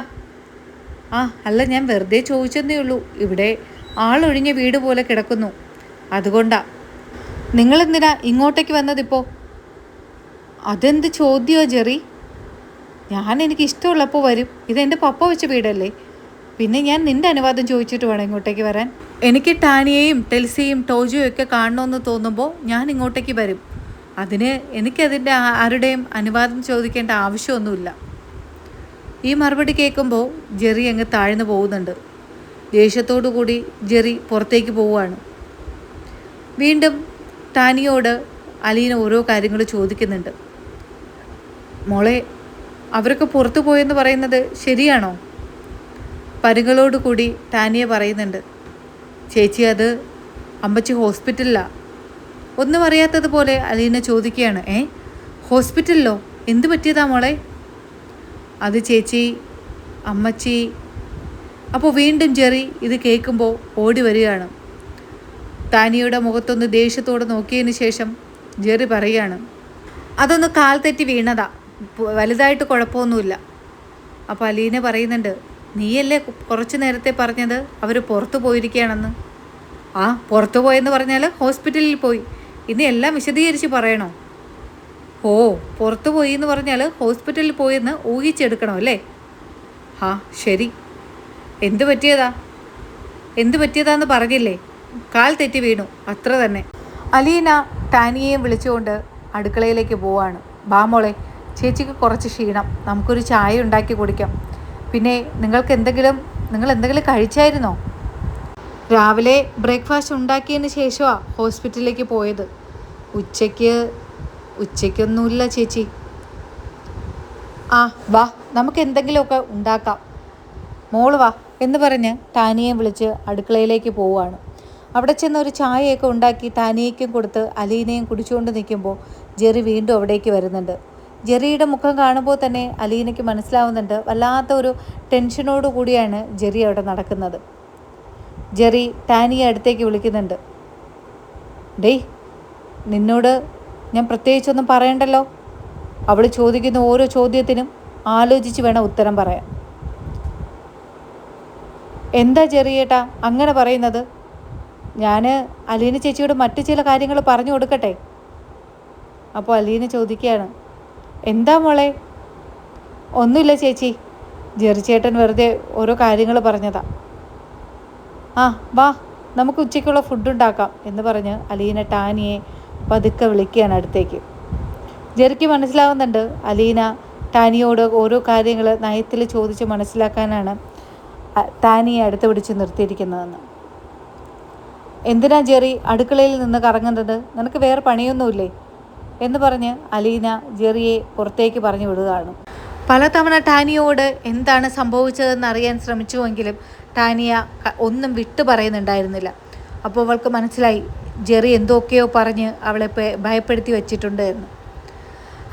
അല്ല, ഞാൻ വെറുതെ ചോദിച്ചെന്നേ ഉള്ളൂ. ഇവിടെ ആളൊഴിഞ്ഞ വീട് പോലെ കിടക്കുന്നു, അതുകൊണ്ടാ. നിങ്ങളെന്തിനാ ഇങ്ങോട്ടേക്ക് വന്നതിപ്പോൾ? അതെന്ത് ചോദ്യമോ ജെറി? എനിക്ക് ഇഷ്ടമുള്ളപ്പോൾ വരും. ഇതെൻ്റെ പപ്പ വെച്ച വീടല്ലേ. പിന്നെ ഞാൻ നിൻ്റെ അനുവാദം ചോദിച്ചിട്ട് വേണം ഇങ്ങോട്ടേക്ക് വരാൻ. എനിക്ക് ടാനിയെയും ടെൽസിയും ടോജോയും ഒക്കെ കാണണമെന്ന് തോന്നുമ്പോൾ ഞാൻ ഇങ്ങോട്ടേക്ക് വരും. അതിന് എനിക്കതിൻ്റെ ആരുടെയും അനുവാദം ചോദിക്കേണ്ട ആവശ്യമൊന്നുമില്ല. ഈ മറുപടി കേൾക്കുമ്പോൾ ജെറി അങ്ങ് താഴ്ന്നു പോകുന്നുണ്ട്. ദേഷ്യത്തോടു കൂടി ജെറി പുറത്തേക്ക് പോവുകയാണ്. വീണ്ടും ടാനിയോട് അലീന ഓരോ കാര്യങ്ങൾ ചോദിക്കുന്നുണ്ട്. മോളെ, അവരൊക്കെ പുറത്തു പോയെന്ന് പറയുന്നത് ശരിയാണോ? പരുകളോട് കൂടി ടാനിയ പറയുന്നുണ്ട്. ചേച്ചി, അത് അമ്മച്ചി ഹോസ്പിറ്റലിലാണ്. ഒന്നും അറിയാത്തതുപോലെ അലീന ചോദിക്കുകയാണ്. ഹോസ്പിറ്റലിലോ? എന്ത് പറ്റിയതാ മോളെ? അത് ചേച്ചി, അമ്മച്ചി. അപ്പോൾ വീണ്ടും ജെറി ഇത് കേൾക്കുമ്പോൾ ഓടി വരികയാണ്. ടാനിയുടെ മുഖത്തൊന്ന് ദേഷ്യത്തോടെ നോക്കിയതിന് ശേഷം ജെറി പറയുകയാണ്, അതൊന്ന് കാൽ തെറ്റി വീണതാ, വലുതായിട്ട് കുഴപ്പമൊന്നുമില്ല. അപ്പോൾ അലീന പറയുന്നുണ്ട്, നീയല്ലേ കുറച്ച് നേരത്തെ പറഞ്ഞത് അവർ പുറത്തു പോയിരിക്കുകയാണെന്ന്? പുറത്തു പോയെന്ന് പറഞ്ഞാൽ ഹോസ്പിറ്റലിൽ പോയി. ഇനി എല്ലാം വിശദീകരിച്ച് പറയണോ? പുറത്തു പോയി എന്ന് പറഞ്ഞാൽ ഹോസ്പിറ്റലിൽ പോയെന്ന് ഊഹിച്ചെടുക്കണം അല്ലേ? ശരി. എന്ത് പറ്റിയതാന്ന് പറഞ്ഞില്ലേ? കാൽ തെറ്റി വീണു, അത്ര തന്നെ. അലീന ടാനിയെയും വിളിച്ചുകൊണ്ട് അടുക്കളയിലേക്ക് പോവാണ്. മോളെ, ചേച്ചിക്ക് കുറച്ച് ക്ഷീണം, നമുക്കൊരു ചായ ഉണ്ടാക്കി കുടിക്കാം. പിന്നെ നിങ്ങൾ എന്തെങ്കിലും കഴിച്ചായിരുന്നോ? രാവിലെ ബ്രേക്ക്ഫാസ്റ്റ് ഉണ്ടാക്കിയതിന് ശേഷമാണ് ഹോസ്പിറ്റലിലേക്ക് പോയത്. ഉച്ചയ്ക്കൊന്നുമില്ല ചേച്ചി. വാ, നമുക്ക് എന്തെങ്കിലുമൊക്കെ ഉണ്ടാക്കാം. മോള് വാ എന്ന് പറഞ്ഞ് ടാനിയെ വിളിച്ച് അടുക്കളയിലേക്ക് പോവുകയാണ്. അവിടെ ചെന്ന് ഒരു ചായയൊക്കെ ഉണ്ടാക്കി ടാനിയയ്ക്കും കൊടുത്ത് അലീനയും കുടിച്ചുകൊണ്ട് നിൽക്കുമ്പോൾ ജെറി വീണ്ടും അവിടേക്ക് വരുന്നുണ്ട്. ജെറിയുടെ മുഖം കാണുമ്പോൾ തന്നെ അലീനയ്ക്ക് മനസ്സിലാവുന്നുണ്ട്, വല്ലാത്ത ഒരു ടെൻഷനോട് കൂടിയാണ് ജെറി അവിടെ നടക്കുന്നത്. ജെറി ടാനിയെ അടുത്തേക്ക് വിളിക്കുന്നുണ്ട്. ഡേയ്, നിന്നോട് ഞാൻ പ്രത്യേകിച്ചൊന്നും പറയണ്ടല്ലോ. അവൾ ചോദിക്കുന്ന ഓരോ ചോദ്യത്തിനും ആലോചിച്ച് വേണം ഉത്തരം പറയാൻ. എന്താ ജെറിയേട്ടാ അങ്ങനെ പറയുന്നത്? ഞാൻ അലീന ചേച്ചിയോട് മറ്റു ചില കാര്യങ്ങൾ പറഞ്ഞു കൊടുക്കട്ടെ? അപ്പോൾ അലീന ചോദിക്കുകയാണ്, എന്താ മോളെ? ഒന്നുമില്ല ചേച്ചി, ജെറി ചേട്ടൻ വെറുതെ ഓരോ കാര്യങ്ങൾ പറഞ്ഞതാ. വാ, നമുക്ക് ഉച്ചയ്ക്കുള്ള ഫുഡ് ഉണ്ടാക്കാം എന്ന് പറഞ്ഞ് അലീന ടാനിയെ പതുക്കെ വിളിക്കുകയാണ് അടുത്തേക്ക്. ജെറിക്ക് മനസ്സിലാവുന്നുണ്ട് അലീന ടാനിയോട് ഓരോ കാര്യങ്ങൾ നയത്തിൽ ചോദിച്ച് മനസ്സിലാക്കാനാണ് ടാനിയെ അടുത്ത് പിടിച്ച് നിർത്തിയിരിക്കുന്നതെന്ന്. എന്തിനാ ജെറി അടുക്കളയിൽ നിന്ന് കറങ്ങുന്നത്, നിനക്ക് വേറെ പണിയൊന്നുമില്ലേ എന്ന് പറഞ്ഞ് അലീന ജെറിയെ പുറത്തേക്ക് പറഞ്ഞു വിടുകയാണ്. പലതവണ ടാനിയോട് എന്താണ് സംഭവിച്ചതെന്ന് അറിയാൻ ശ്രമിച്ചുവെങ്കിലും ടാനിയ ഒന്നും വിട്ടു പറയുന്നുണ്ടായിരുന്നില്ല. അപ്പോൾ അവൾക്ക് മനസ്സിലായി ജെറി എന്തൊക്കെയോ പറഞ്ഞ് അവളെ ഭയപ്പെടുത്തി വെച്ചിട്ടുണ്ട് എന്ന്.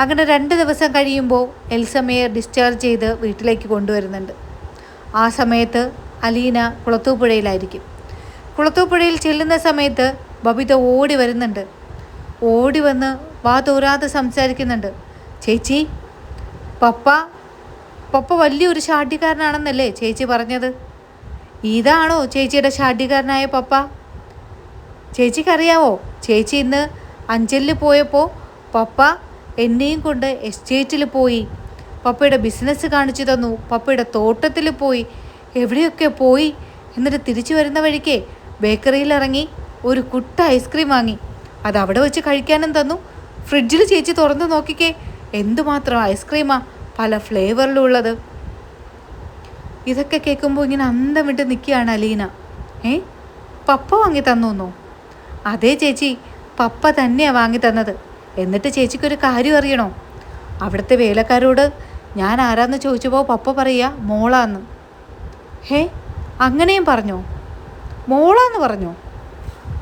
അങ്ങനെ 2 ദിവസം കഴിയുമ്പോൾ എൽസമ്മയെ ഡിസ്ചാർജ് ചെയ്ത് വീട്ടിലേക്ക് കൊണ്ടുവരുന്നുണ്ട്. ആ സമയത്ത് അലീന കുളത്തൂപ്പുഴയിലായിരിക്കും. കുളത്തൂപ്പുഴയിൽ ചെല്ലുന്ന സമയത്ത് ബബിത ഓടി വരുന്നുണ്ട്. ഓടി വന്ന് വാ തോരാതെ സംസാരിക്കുന്നുണ്ട്. ചേച്ചി, പപ്പ വലിയൊരു ഷാഠ്യക്കാരനാണെന്നല്ലേ ചേച്ചി പറഞ്ഞത്? ഇതാണോ ചേച്ചിയുടെ ഷാഠ്യക്കാരനായ പപ്പ? ചേച്ചിക്കറിയാവോ, ചേച്ചി ഇന്ന് അഞ്ചലിൽ പോയപ്പോൾ പപ്പ എന്നെയും കൊണ്ട് എസ്റ്റേറ്റിൽ പോയി, പപ്പയുടെ ബിസിനസ് കാണിച്ചു തന്നു, പപ്പയുടെ തോട്ടത്തിൽ പോയി, എവിടെയൊക്കെ പോയി. എന്നിട്ട് തിരിച്ചു വരുന്ന വഴിക്ക് ബേക്കറിയിൽ ഇറങ്ങി ഒരു കുട്ട ഐസ്ക്രീം വാങ്ങി, അത് അവിടെ വെച്ച് കഴിക്കാനും തന്നു. ഫ്രിഡ്ജിൽ ചേച്ചി തുറന്ന് നോക്കിക്കേ, എന്തുമാത്രം ഐസ്ക്രീമാ, പല ഫ്ലേവറിലുള്ളത്. ഇതൊക്കെ കേൾക്കുമ്പോൾ ഇങ്ങനെ അന്തം വിട്ട് നിൽക്കുകയാണ് അലീന. പപ്പ വാങ്ങി തന്നോന്നോ? അതേ ചേച്ചി, പപ്പ തന്നെയാണ് വാങ്ങി തന്നത്. എന്നിട്ട് ചേച്ചിക്കൊരു കാര്യം അറിയണോ, അവിടുത്തെ വേലക്കാരോട് ഞാൻ ആരാന്ന് ചോദിച്ചപ്പോൾ പപ്പ പറയുക മോളാന്ന്. അങ്ങനെയും പറഞ്ഞോ? മോളാന്ന് പറഞ്ഞോ?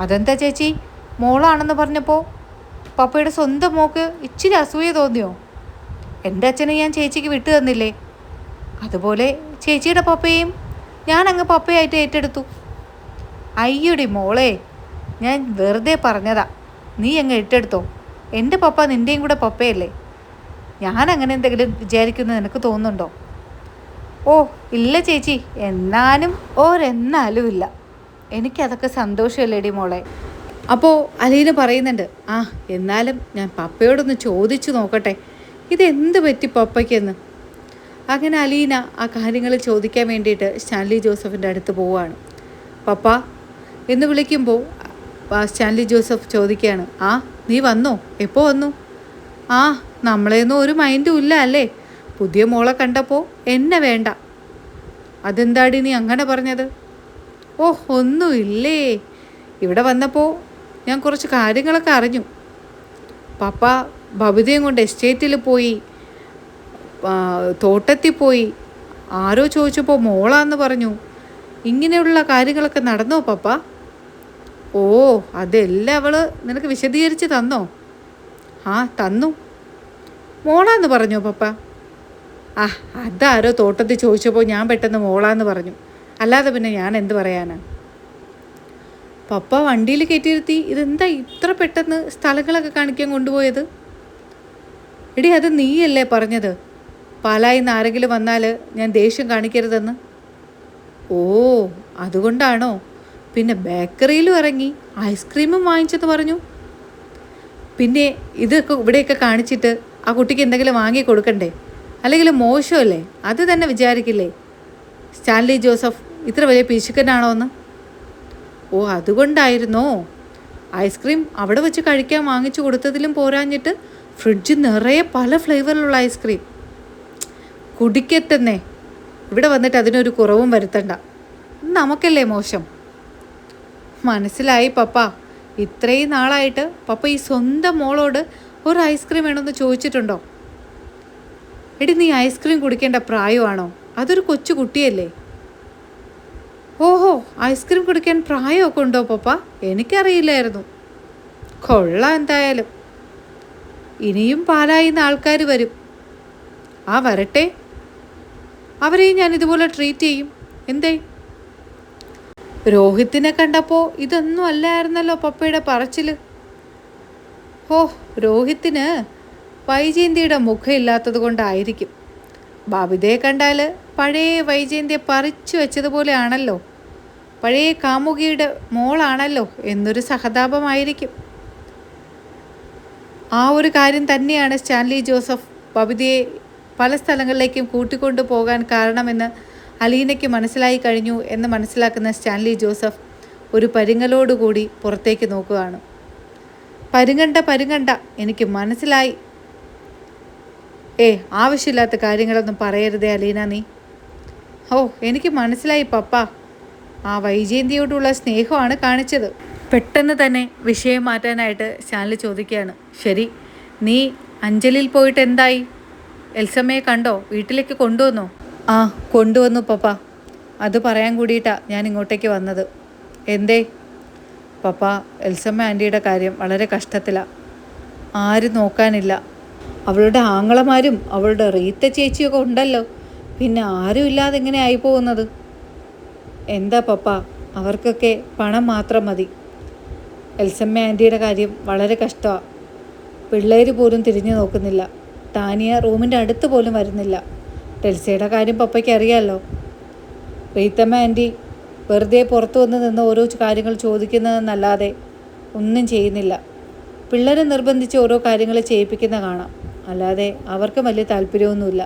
അതെന്താ ചേച്ചി, മോളാണെന്ന് പറഞ്ഞപ്പോൾ പപ്പയുടെ സ്വന്തം മോക്ക് ഇച്ചിരി അസൂയ തോന്നിയോ? എൻ്റെ അച്ഛനെ ഞാൻ ചേച്ചിക്ക് വിട്ടു തന്നില്ലേ, അതുപോലെ ചേച്ചിയുടെ പപ്പയും ഞാൻ അങ്ങ് പപ്പയായിട്ട് ഏറ്റെടുത്തു. അയ്യടി മോളെ, ഞാൻ വെറുതെ പറഞ്ഞതാ, നീ അങ്ങ് ഏറ്റെടുത്തോ. എൻ്റെ പപ്പ നിൻ്റെയും കൂടെ പപ്പയല്ലേ. ഞാൻ അങ്ങനെ എന്തെങ്കിലും വിചാരിക്കുന്നത് നിനക്ക് തോന്നുന്നുണ്ടോ? ഓ ഇല്ല ചേച്ചി, എന്നാലും ഇല്ല, എനിക്കതൊക്കെ സന്തോഷമല്ലേടി മോളെ. അപ്പോൾ അലീന പറയുന്നുണ്ട്, എന്നാലും ഞാൻ പപ്പയോടൊന്ന് ചോദിച്ചു നോക്കട്ടെ, ഇതെന്ത് പറ്റി പപ്പയ്ക്കെന്ന്. അങ്ങനെ അലീന ആ കാര്യങ്ങൾ ചോദിക്കാൻ വേണ്ടിയിട്ട് സ്റ്റാൻലി ജോസഫിൻ്റെ അടുത്ത് പോവുകയാണ്. പപ്പ എന്ന് വിളിക്കുമ്പോൾ സ്റ്റാൻലി ജോസഫ് ചോദിക്കുകയാണ്, നീ വന്നോ, എപ്പോൾ വന്നു? നമ്മളെയൊന്നും ഒരു മൈൻഡും ഇല്ല അല്ലേ, പുതിയ മോളെ കണ്ടപ്പോൾ എന്നെ വേണ്ട. അതെന്താടി നീ അങ്ങനെ പറഞ്ഞത്? ഒന്നുമില്ലേ, ഇവിടെ വന്നപ്പോൾ ഞാൻ കുറച്ച് കാര്യങ്ങളൊക്കെ അറിഞ്ഞു. പപ്പ ബബിതയും കൊണ്ട് എസ്റ്റേറ്റിൽ പോയി, തോട്ടത്തിൽ പോയി, ആരോ ചോദിച്ചപ്പോൾ മോളാന്ന് പറഞ്ഞു. ഇങ്ങനെയുള്ള കാര്യങ്ങളൊക്കെ നടന്നോ പപ്പ? അതെല്ലാം അവൾ നിനക്ക് വിശദീകരിച്ച് തന്നോ? തന്നു. മോളാന്ന് പറഞ്ഞോ പപ്പ? അതാരോ തോട്ടത്തിൽ ചോദിച്ചപ്പോൾ ഞാൻ പെട്ടെന്ന് മോളാന്ന് പറഞ്ഞു, അല്ലാതെ പിന്നെ ഞാൻ എന്ത് പറയാനാ. പപ്പ വണ്ടിയിൽ കയറ്റിയിരുത്തി ഇതെന്താ ഇത്ര പെട്ടെന്ന് സ്ഥലങ്ങളൊക്കെ കാണിക്കാൻ കൊണ്ടുപോയത്? എടി, അത് നീയല്ലേ പറഞ്ഞത് പാലായിന്ന് ആരെങ്കിലും വന്നാൽ ഞാൻ ദേഷ്യം കാണിക്കരുതെന്ന്? അതുകൊണ്ടാണോ? പിന്നെ ബേക്കറിയിലും ഇറങ്ങി ഐസ്ക്രീമും വാങ്ങിച്ചെന്ന് പറഞ്ഞു. പിന്നെ ഇതൊക്കെ ഇവിടെയൊക്കെ കാണിച്ചിട്ട് ആ കുട്ടിക്ക് എന്തെങ്കിലും വാങ്ങി കൊടുക്കണ്ടേ? അല്ലെങ്കിൽ മോശമല്ലേ, അത് തന്നെ വിചാരിക്കില്ലേ സ്റ്റാൻലി ജോസഫ് ഇത്ര വലിയ പിശുക്കനാണോ എന്ന്? അതുകൊണ്ടായിരുന്നോ ഐസ്ക്രീം അവിടെ വെച്ച് കഴിക്കാൻ വാങ്ങിച്ചു കൊടുത്തതിലും പോരാഞ്ഞിട്ട് ഫ്രിഡ്ജ് നിറയെ പല ഫ്ലേവറിലുള്ള ഐസ്ക്രീം? കുടിക്കട്ടെന്നേ, ഇവിടെ വന്നിട്ട് അതിനൊരു കുറവും വരുത്തണ്ട, നമുക്കല്ലേ മോശം. മനസ്സിലായി പപ്പ, ഇത്രയും നാളായിട്ട് പപ്പ ഈ സ്വന്തം മോളോട് ഒരു ഐസ്ക്രീം വേണമെന്ന് ചോദിച്ചിട്ടുണ്ടോ? എടി, നീ ഐസ്ക്രീം കുടിക്കേണ്ട പ്രായമാണോ? അതൊരു കൊച്ചു കുട്ടിയല്ലേ. ഐസ്ക്രീം കുടിക്കാൻ പ്രായമൊക്കെ ഉണ്ടോ പപ്പ? എനിക്കറിയില്ലായിരുന്നു. കൊള്ളാം എന്തായാലും. ഇനിയും പാലായിന്ന് ആൾക്കാർ വരും. വരട്ടെ, അവരെയും ഞാൻ ഇതുപോലെ ട്രീറ്റ് ചെയ്യും. എന്തേ? രോഹിത്തിനെ കണ്ടപ്പോൾ ഇതൊന്നും അല്ലായിരുന്നല്ലോ പപ്പയുടെ പറച്ചിൽ. രോഹിത്തിന് വൈജയന്തിയുടെ മുഖമില്ലാത്തത് കൊണ്ടായിരിക്കും. ബബിതയെ കണ്ടാൽ പഴയ വൈജയന്തിയെ പറിച്ചു വെച്ചതുപോലെയാണല്ലോ, പഴയ കാമുകിയുടെ മോളാണല്ലോ എന്നൊരു സഹതാപമായിരിക്കും. ആ ഒരു കാര്യം തന്നെയാണ് സ്റ്റാൻലി ജോസഫ് ബബിതയെ പല സ്ഥലങ്ങളിലേക്കും കൂട്ടിക്കൊണ്ടു പോകാൻ കാരണമെന്ന് അലീനയ്ക്ക് മനസ്സിലായി കഴിഞ്ഞു എന്ന് മനസ്സിലാക്കുന്ന സ്റ്റാൻലി ജോസഫ് ഒരു പരുങ്ങലോടുകൂടി പുറത്തേക്ക് നോക്കുകയാണ്. പരുങ്ങണ്ട, എനിക്ക് മനസ്സിലായി. ആവശ്യമില്ലാത്ത കാര്യങ്ങളൊന്നും പറയരുതേ അലീന നീ. എനിക്ക് മനസ്സിലായി പപ്പ. ആ വൈജയന്തിയോടുള്ള സ്നേഹമാണ് കാണിച്ചത്. പെട്ടെന്ന് തന്നെ വിഷയം മാറ്റാനായിട്ട് ശാലിനി ചോദിക്കുകയാണ്. ശരി, നീ അഞ്ജലിയിൽ പോയിട്ട് എന്തായി? എൽസമ്മയെ കണ്ടോ? വീട്ടിലേക്ക് കൊണ്ടുവന്നോ? കൊണ്ടുവന്നു പപ്പ. അത് പറയാൻ കൂടിയിട്ടാണ് ഞാൻ ഇങ്ങോട്ടേക്ക് വന്നത്. എന്തേ? പപ്പ, എൽസമ്മ ആൻറ്റിയുടെ കാര്യം വളരെ കഷ്ടത്തിലാണ്. ആരും നോക്കാനില്ല. അവളുടെ ആങ്ങളമാരും അവളുടെ റീത്ത ചേച്ചിയൊക്കെ ഉണ്ടല്ലോ, പിന്നെ ആരും ഇല്ലാതെ എങ്ങനെ ആയി പോകുന്നത്? എന്താ പപ്പ, അവർക്കൊക്കെ പണം മാത്രം മതി. എൽസമ്മ ആൻറ്റിയുടെ കാര്യം വളരെ കഷ്ടമാണ്. പിള്ളേർ പോലും തിരിഞ്ഞു നോക്കുന്നില്ല. ടാനിയ റൂമിൻ്റെ അടുത്ത് പോലും വരുന്നില്ല. ടെൽസയുടെ കാര്യം പപ്പയ്ക്ക് അറിയാമല്ലോ. റീത്തമ്മ ആൻറ്റി വെറുതെ പുറത്തു വന്ന് നിന്ന് ഓരോ കാര്യങ്ങൾ ചോദിക്കുന്നതെന്നല്ലാതെ ഒന്നും ചെയ്യുന്നില്ല. പിള്ളേരെ നിർബന്ധിച്ച് ഓരോ കാര്യങ്ങൾ ചെയ്യിപ്പിക്കുന്ന കാണാം, അല്ലാതെ അവർക്ക് വലിയ താല്പര്യമൊന്നുമില്ല.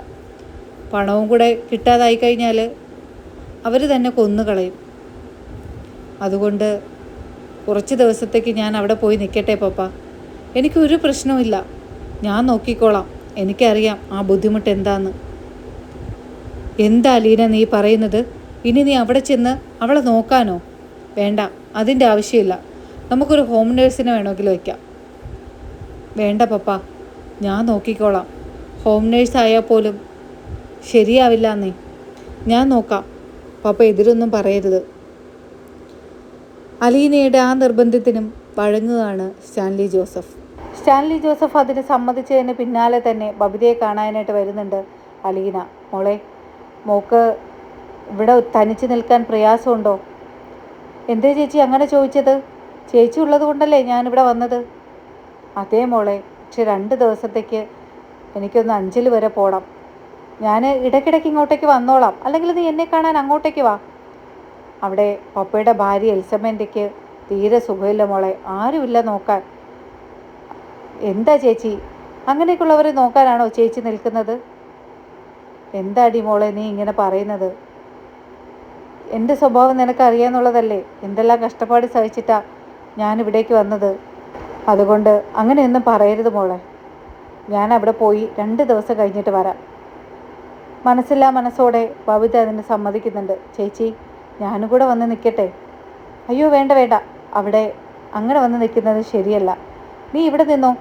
പണവും കൂടെ കിട്ടാതായി കഴിഞ്ഞാൽ അവർ തന്നെ കൊന്നുകളയും. അതുകൊണ്ട് കുറച്ച് ദിവസത്തേക്ക് ഞാൻ അവിടെ പോയി നിൽക്കട്ടെ പപ്പ. എനിക്കൊരു പ്രശ്നവുമില്ല, ഞാൻ നോക്കിക്കോളാം. എനിക്കറിയാം ആ ബുദ്ധിമുട്ട് എന്താന്ന്. എന്താ ലീന നീ പറയുന്നത്? ഇനി നീ അവിടെ ചെന്ന് അവളെ നോക്കാനോ? വേണ്ട, അതിൻ്റെ ആവശ്യമില്ല. നമുക്കൊരു ഹോം നേഴ്സിനെ വേണമെങ്കിൽ വയ്ക്കാം. വേണ്ട പപ്പ, ഞാൻ നോക്കിക്കോളാം. ഹോം നേഴ്സ് ആയാൽ പോലും ശരിയാവില്ല എന്നേ. ഞാൻ നോക്കാം. പപ്പ എതിരൊന്നും പറയരുത്. അലീനയുടെ ആ നിർബന്ധത്തിനും വഴങ്ങുകയാണ് സ്റ്റാൻലി ജോസഫ്. സ്റ്റാൻലി ജോസഫ് അതിന് സമ്മതിച്ചതിന് പിന്നാലെ തന്നെ ബബിതയെ കാണാനായിട്ട് വരുന്നുണ്ട് അലീന. മോളെ, മോക്ക് ഇവിടെ തനിച്ച് നിൽക്കാൻ പ്രയാസമുണ്ടോ? എന്തേ ചേച്ചി അങ്ങനെ ചോദിച്ചത്? ചേച്ചി ഉള്ളത് കൊണ്ടല്ലേ ഞാനിവിടെ വന്നത്. അതേ മോളെ, പക്ഷെ 2 ദിവസത്തേക്ക് എനിക്കൊന്ന് അഞ്ചല് വരെ പോകണം. ഞാൻ ഇടയ്ക്കിടയ്ക്ക് ഇങ്ങോട്ടേക്ക് വന്നോളാം, അല്ലെങ്കിൽ നീ എന്നെ കാണാൻ അങ്ങോട്ടേക്ക് വാ. അവിടെ പപ്പയുടെ ഭാര്യ എൽസമ്മൻ്റെക്ക് തീരെ സുഖമില്ല മോളെ, ആരുമില്ല നോക്കാൻ. എന്താ ചേച്ചി, അങ്ങനെയൊക്കെയുള്ളവരെ നോക്കാനാണോ ചേച്ചി നിൽക്കുന്നത്? എന്താടി മോളെ നീ ഇങ്ങനെ പറയുന്നത്? എൻ്റെ സ്വഭാവം നിനക്കറിയാമെന്നുള്ളതല്ലേ. എന്തെല്ലാം കഷ്ടപ്പാട് സഹിച്ചിട്ടാണ് ഞാനിവിടേക്ക് വന്നത്. അതുകൊണ്ട് അങ്ങനെയൊന്നും പറയരുത് മോളെ. ഞാൻ അവിടെ പോയി 2 ദിവസം കഴിഞ്ഞിട്ട് വരാം. മനസ്സില്ലാ മനസ്സോടെ ബബിത അതിന് സമ്മതിക്കുന്നുണ്ട്. ചേച്ചി, ഞാനും കൂടെ വന്ന് നിൽക്കട്ടെ? അയ്യോ വേണ്ട, അവിടെ അങ്ങനെ വന്ന് നിൽക്കുന്നത് ശരിയല്ല. നീ ഇവിടെ നിന്നോ,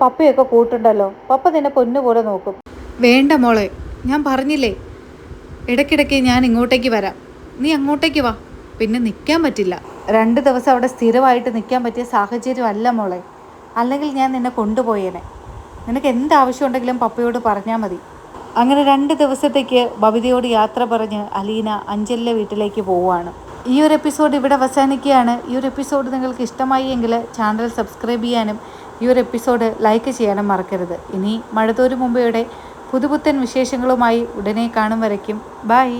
പപ്പയൊക്കെ കൂട്ടുണ്ടല്ലോ, പപ്പ നിന്നെ പൊന്നുപോലെ നോക്കും. വേണ്ട മോളെ, ഞാൻ പറഞ്ഞില്ലേ ഇടയ്ക്കിടയ്ക്ക് ഞാൻ ഇങ്ങോട്ടേക്ക് വരാം. നീ അങ്ങോട്ടേക്ക് വാ. പിന്നെ നിൽക്കാൻ പറ്റില്ല. 2 ദിവസം അവിടെ സ്ഥിരമായിട്ട് നിൽക്കാൻ പറ്റിയ സാഹചര്യമല്ല മോളെ. അല്ലെങ്കിൽ ഞാൻ നിന്നെ കൊണ്ടുപോയേനെ. നിനക്ക് എന്താവശ്യം ഉണ്ടെങ്കിലും പപ്പയോട് പറഞ്ഞാൽ മതി. അങ്ങനെ 2 ദിവസത്തേക്ക് ബബിതയോട് യാത്ര പറഞ്ഞ് അലീന അഞ്ജലിലെ വീട്ടിലേക്ക് പോവുകയാണ്. ഈ ഒരു എപ്പിസോഡ് ഇവിടെ അവസാനിക്കുകയാണ്. ഈ ഒരു എപ്പിസോഡ് നിങ്ങൾക്ക് ഇഷ്ടമായി എങ്കിൽ ചാനൽ സബ്സ്ക്രൈബ് ചെയ്യാനും ഈ ഒരു എപ്പിസോഡ് ലൈക്ക് ചെയ്യാനും മറക്കരുത്. ഇനി മഴതോരും മുമ്പയുടെ പുതുപുത്തൻ വിശേഷങ്ങളുമായി ഉടനെ കാണും വരയ്ക്കും. ബൈ.